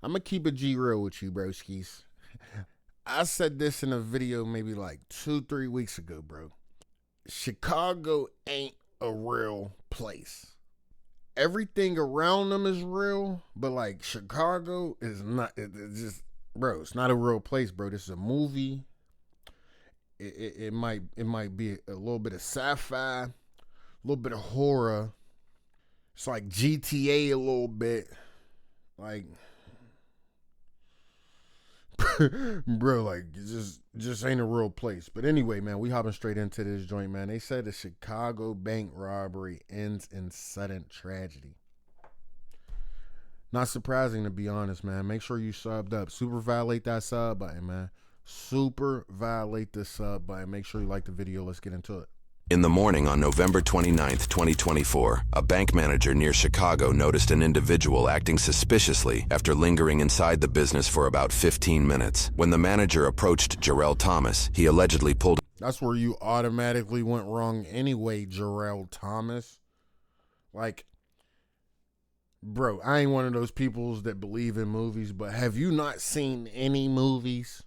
I'm gonna keep it G real with you, broskies. I said this in a video maybe like 2-3 weeks ago, bro. Chicago ain't a real place. Everything around them is real, but like Chicago is not. It's just, bro, it's not a real place, bro. This is a movie. It might be a little bit of sci-fi, a little bit of horror. It's like GTA a little bit, like, bro, like just ain't a real place. But anyway, man, we hopping straight into this joint, man. They said the Chicago bank robbery ends in sudden tragedy. Not surprising, to be honest, man. Make sure you subbed up. Super violate that sub button, man. Super violate the sub button. Make sure you like the video. Let's get into it. In the morning on November 29th, 2024, a bank manager near Chicago noticed an individual acting suspiciously after lingering inside the business for about 15 minutes. When the manager approached Jarrell Thomas, he allegedly pulled... That's where you automatically went wrong anyway, Jarrell Thomas. Like, bro, I ain't one of those peoples that believe in movies, but have you not seen any movies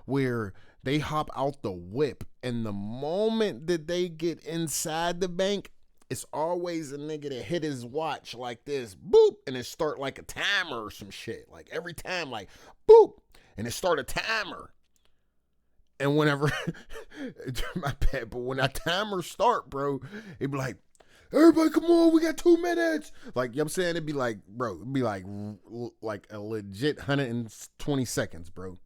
where they hop out the whip and the moment that they get inside the bank, it's always a nigga that hit his watch like this, boop, and it start like a timer or some shit. Like every time, like boop, and it start a timer. And whenever, my bad, but when that timer start, bro, it be like, everybody come on, we got 2 minutes. Like, you know what I'm saying? It'd be like, bro, it'd be like a legit 120 seconds, bro.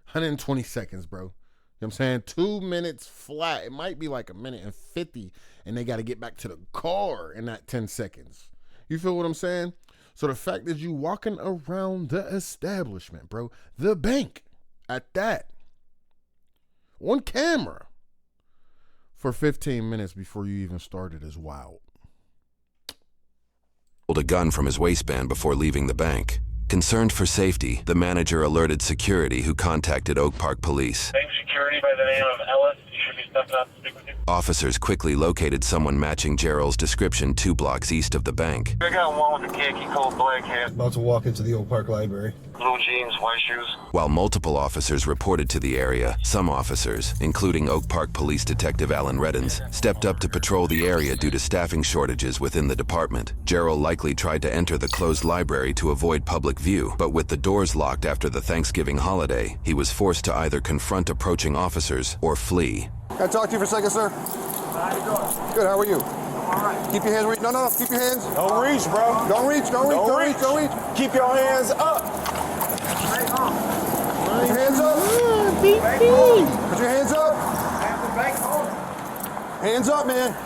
120 seconds, bro. You know what I'm saying? 2 minutes flat. It might be like 1:50, and they got to get back to the car in that 10 seconds. You feel what I'm saying? So the fact that you walking around the establishment, bro, the bank at that, on camera for 15 minutes before you even started is wild. Pulled a gun from his waistband before leaving the bank. Concerned for safety, the manager alerted security, who contacted Oak Park Police. Bank security by the name of Ellis. You should be stepping up to speak with you. Officers quickly located someone matching Jarrell's description 2 blocks east of the bank. I got one with a khaki coat, black hat, About to walk into the Oak Park Library. blue jeans, white shoes. While multiple officers reported to the area, some officers, including Oak Park Police Detective Alan Reddens, stepped up to patrol the area due to staffing shortages within the department. Jarrell likely tried to enter the closed library to avoid public view, but with the doors locked after the Thanksgiving holiday, he was forced to either confront approaching officers or flee. Can I talk to you for a second, sir? How you doing? Good, how are you? I'm all right. Keep your hands, no, keep your hands. Don't reach, bro. Don't reach. Don't reach. Keep your hands up. Hang on. Put your hands up. Bank home. Put your hands up. Have the bank home. Hands up, man.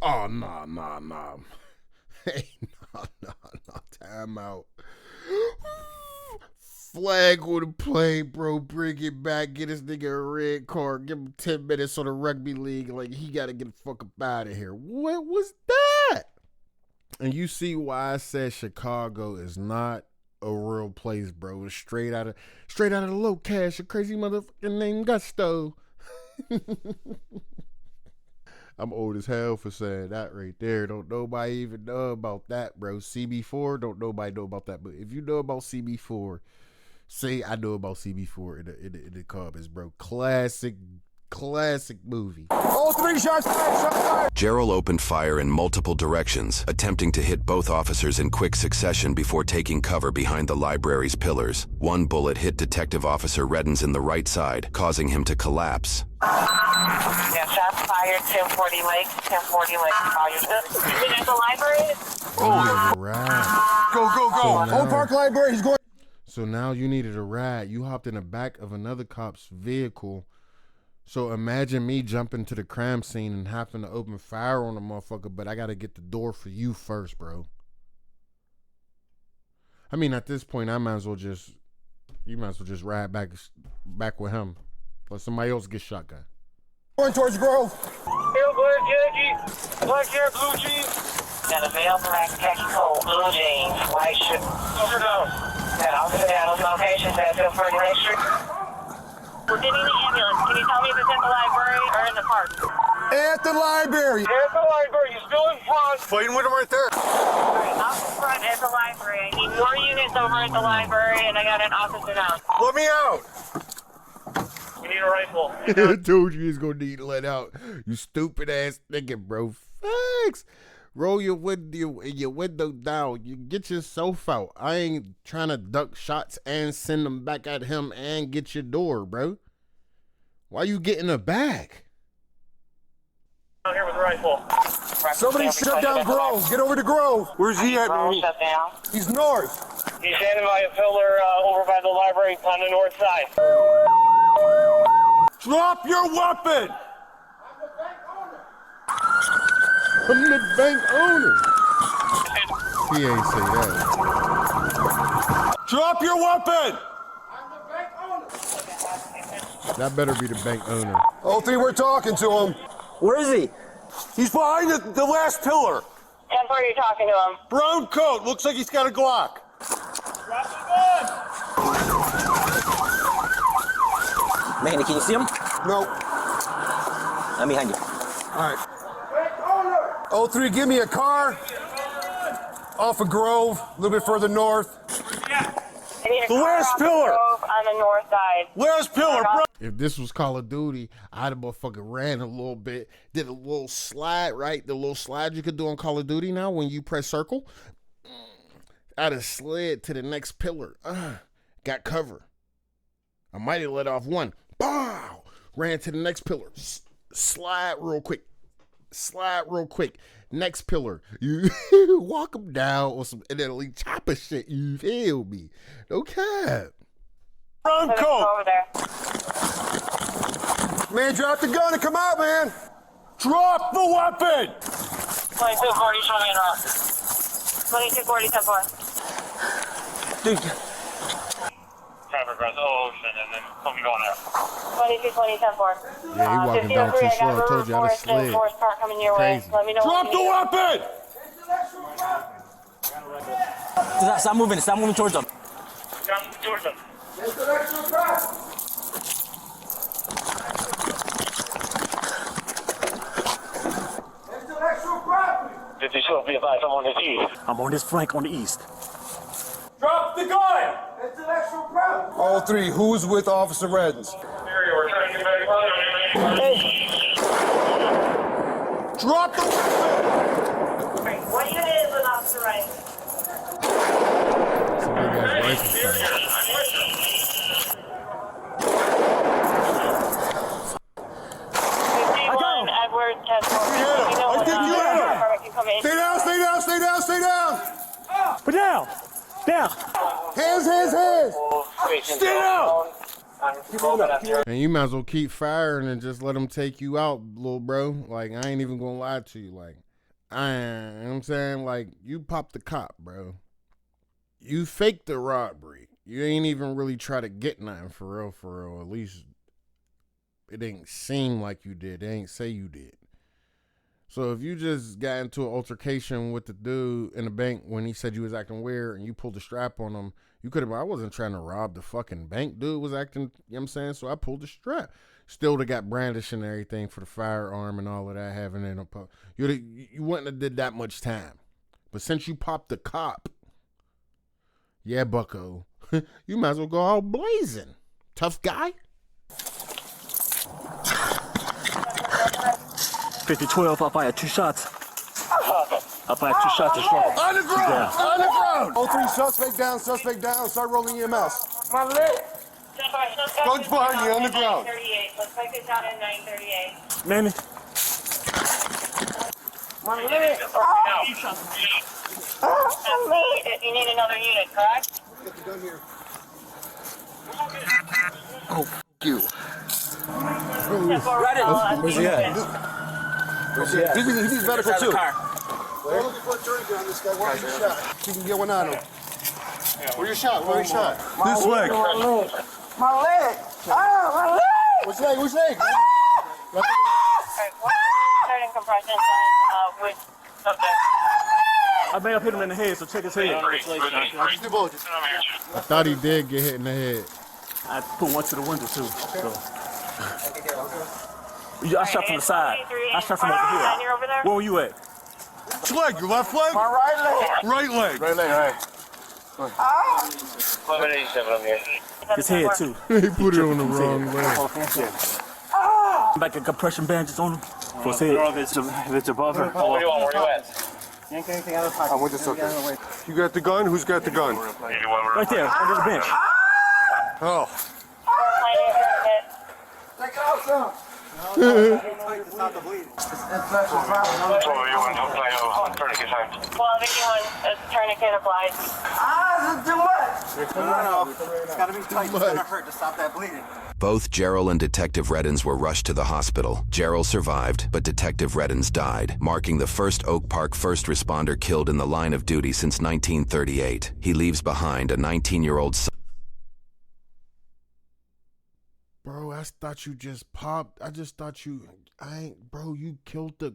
Oh, nah. Hey, nah. Time out. Flag on the play, bro. Bring it back. Get this nigga a red card. Give him 10 minutes on the rugby league. Like, he got to get the fuck up out of here. What was that? And you see why I said Chicago is not a real place, bro. It's straight out of the low cash. A crazy motherfucking name Gusto. I'm old as hell for saying that right there. Don't nobody even know about that, bro. CB4, don't nobody know about that. But if you know about CB4, say I know about CB4 in the comments, bro. Classic movie. All 3 shots fired. Jarrell opened fire in multiple directions, attempting to hit both officers in quick succession before taking cover behind the library's pillars. One bullet hit Detective Officer Reddens in the right side, causing him to collapse. Yeah, shots fired, 1040 Lake, 1040 Lake. Is it at the library? Oh, right. Go. So now- Oak Park Library, he's going. So now you needed a ride. You hopped in the back of another cop's vehicle. So imagine me jumping to the crime scene and having to open fire on the motherfucker, but I got to get the door for you first, bro. I mean, at this point, you might as well just ride back with him. Let somebody else get shotgun. Going towards Grove. Pale black khaki, black hair, blue jeans. Got a male black khaki coat, blue jeans, white shirt. Over down. Got officer down on locations at 1040 Lake Street. We're getting the ambulance. Can you tell me if it's in the library or in the park? At the library. At the library. You're still in front. Fighting with him right there. Out in front at the library. I need more units over at the library, and I got an officer now. Let me out. We need a rifle. I told you he's gonna need let out. You stupid ass nigga, bro. Facts. Roll your window down. You get yourself out. I ain't trying to duck shots and send them back at him and get your door, bro. Why you getting a bag? Out here with a rifle. Somebody shut down Grove. Get over to Grove. Where's he at, man? Shut down. He's north. He's standing by a pillar over by the library on the north side. Drop your weapon. I'm the bank owner. He ain't say that. Drop your weapon. That better be the bank owner. Oh, 3, we're talking to him. Where is he? He's behind the last pillar. 10 are you talking to him? Brown coat. Looks like he's got a Glock. Manny, can you see him? No. I'm behind you. All right. 03, give me a car. Off of Grove, a little bit further north. I need a The car last off the pillar. Grove on the north side. Last pillar, bro. If this was Call of Duty, I'd have motherfucking ran a little bit, did a little slide, right? The little slide you could do on Call of Duty now when you press circle. I'd have slid to the next pillar. Got cover. I might have let off one. Bow! Ran to the next pillar. Slide real quick. Slide real quick. Next pillar. You walk them down or some and then like chopper shit. You feel me? No cap. Brown Let's go coat. over there. Man, drop the gun and come out, man. Drop the weapon. 2240, show me an rock. 2240, 10-4. Dude, Traffic across the ocean and then something going there. 2220, 10-4. Yeah, he walking down too slow. I told you I'd have slid. Forest Park coming your way. Crazy. Let me know. Drop the weapon. stop moving towards them. Down towards them. Did you still be advised I'm on this east? I'm on this flank on the east. Drop the gun! 03, who's with Officer Reddens? We're trying to get back. Drop the weapon. What unit is with Officer Wright? It's a big ass rifle fight. Edward, 10-4. I think you hit him. Stay down, stay down, stay down, stay down. Put down. Down. Hands. Stay down. And you might as well keep firing and just let them take you out, little bro. Like, I ain't even gonna lie to you. Like, you know what I'm saying? Like, you popped the cop, bro. You faked the robbery. You ain't even really try to get nothing for real. At least it ain't seem like you did. They ain't say you did. So if you just got into an altercation with the dude in the bank when he said you was acting weird and you pulled the strap on him, you could have, I wasn't trying to rob the fucking bank. Dude was acting, you know what I'm saying? So I pulled the strap. Still they got brandish and everything for the firearm and all of that, having it up. You wouldn't have did that much time. But since you popped the cop, yeah, bucko, you might as well go all blazing. Tough guy. 50-12, I'll fire 2 shots. I'll fire 2 shots as well. On the ground, on the ground. 03, suspect down, start rolling EMS. My leg. Guns behind you on the ground. 938. Looks like it's down in 938. Manny. My leg. You need another unit, correct? Oh, f*** you. Where's he at? He's medical too. We're looking for a tourniquet on this guy. Where's your shot? You can get one on him. Where's your shot? Where's your shot? This leg. My leg. Oh, my leg. Which leg? Which leg? Starting compressions with subject. I may have hit him in the head, so check his head. I thought he did get hit in the head. I put one to the window too. So. I shot from the side. I shot from over here. You're over there? Where were you at? Which leg? Your left leg? My right leg. Right leg. Right leg, right. 1187 up here. His head, too. He put it on the wrong leg. Like a compression bandage on him for his head. If it's above her. What do you want? Where you at? Yank anything out of the pocket. I want this okay. You got the gun? Who's got the gun? Right there, under the bench. Oh. Well, if you want a tourniquet applied. It's got to be tight. It's going to hurt to stop that bleeding. Both Gerald and Detective Reddins were rushed to the hospital. Gerald survived, but Detective Reddins died, marking the first Oak Park first responder killed in the line of duty since 1938. He leaves behind a 19-year-old son. Bro, I thought you just popped. I just thought you... Bro, you killed the...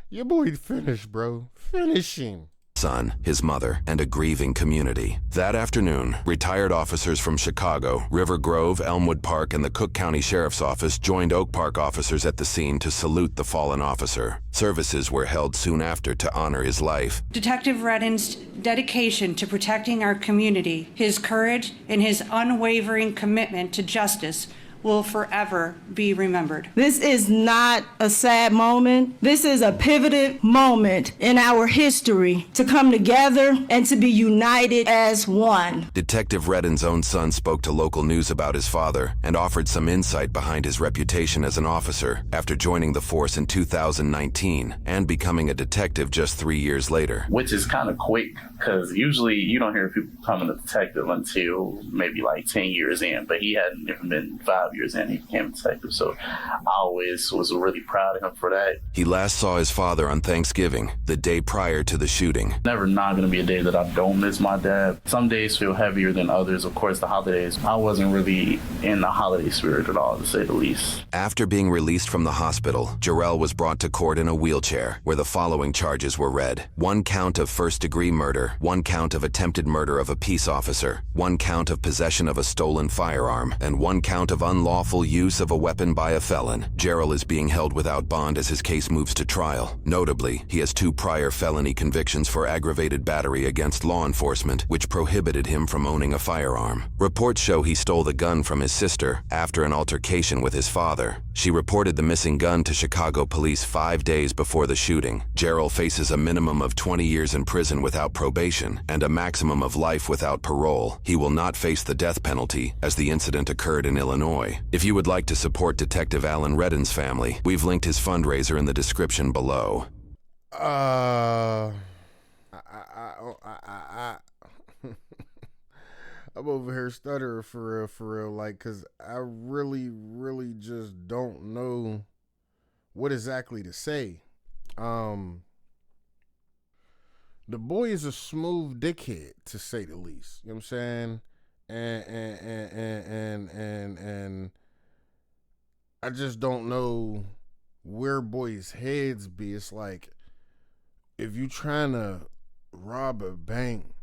Your boy finished, bro. Finish him. Son, his mother, and a grieving community. That afternoon, retired officers from Chicago, River Grove, Elmwood Park, and the Cook County Sheriff's Office joined Oak Park officers at the scene to salute the fallen officer. Services were held soon after to honor his life. Detective Reddin's dedication to protecting our community, his courage, and his unwavering commitment to justice will forever be remembered. This is not a sad moment. This is a pivotal moment in our history to come together and to be united as one. Detective Reddin's own son spoke to local news about his father and offered some insight behind his reputation as an officer after joining the force in 2019 and becoming a detective just 3 years later. Which is kind of quick, because usually you don't hear people becoming a detective until maybe like 10 years in, but he hadn't even been 5 years in, he became a detective. So I always was really proud of him for that. He last saw his father on Thanksgiving, the day prior to the shooting. Never not going to be a day that I don't miss my dad. Some days feel heavier than others. Of course, the holidays, I wasn't really in the holiday spirit at all, to say the least. After being released from the hospital, Jarrell was brought to court in a wheelchair, where the following charges were read. 1 count of first-degree murder, 1 count of attempted murder of a peace officer, 1 count of possession of a stolen firearm, and 1 count of unlawful use of a weapon by a felon. Jarrell is being held without bond as his case moves to trial. Notably, he has 2 prior felony convictions for aggravated battery against law enforcement, which prohibited him from owning a firearm. Reports show he stole the gun from his sister after an altercation with his father. She reported the missing gun to Chicago police 5 days before the shooting. Jarrell faces a minimum of 20 years in prison without probation and a maximum of life without parole. He will not face the death penalty, as the incident occurred in Illinois. If you would like to support Detective Alan Reddin's family, we've linked his fundraiser in the description below. I'm over here stuttering for real, like, cause I really just don't know what exactly to say. The boy is a smooth dickhead, to say the least. You know what I'm saying? And I just don't know where boys' heads be. It's like, if you trying to rob a bank,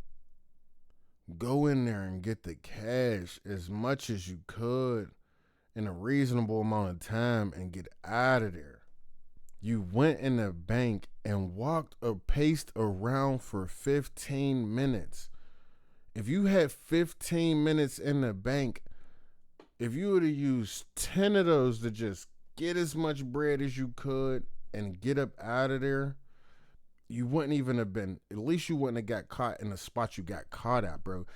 go in there and get the cash as much as you could in a reasonable amount of time and get out of there. You went in the bank and walked or paced around for 15 minutes. If you had 15 minutes in the bank, if you would have used 10 of those to just get as much bread as you could and get up out of there, you wouldn't even have been, at least you wouldn't have got caught in the spot you got caught at, bro.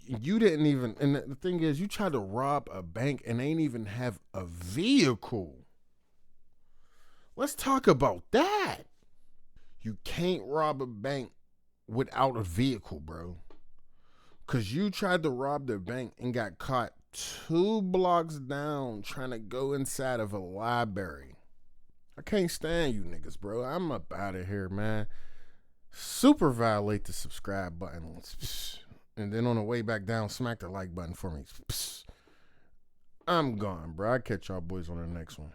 You didn't even, and the thing is, you tried to rob a bank and ain't even have a vehicle. Let's talk about that. You can't rob a bank without a vehicle, bro. Because you tried to rob the bank and got caught 2 blocks down trying to go inside of a library. I can't stand you niggas, bro. I'm up out of here, man. Super violate the subscribe button. And then on the way back down, smack the like button for me. I'm gone, bro. I'll catch y'all boys on the next one.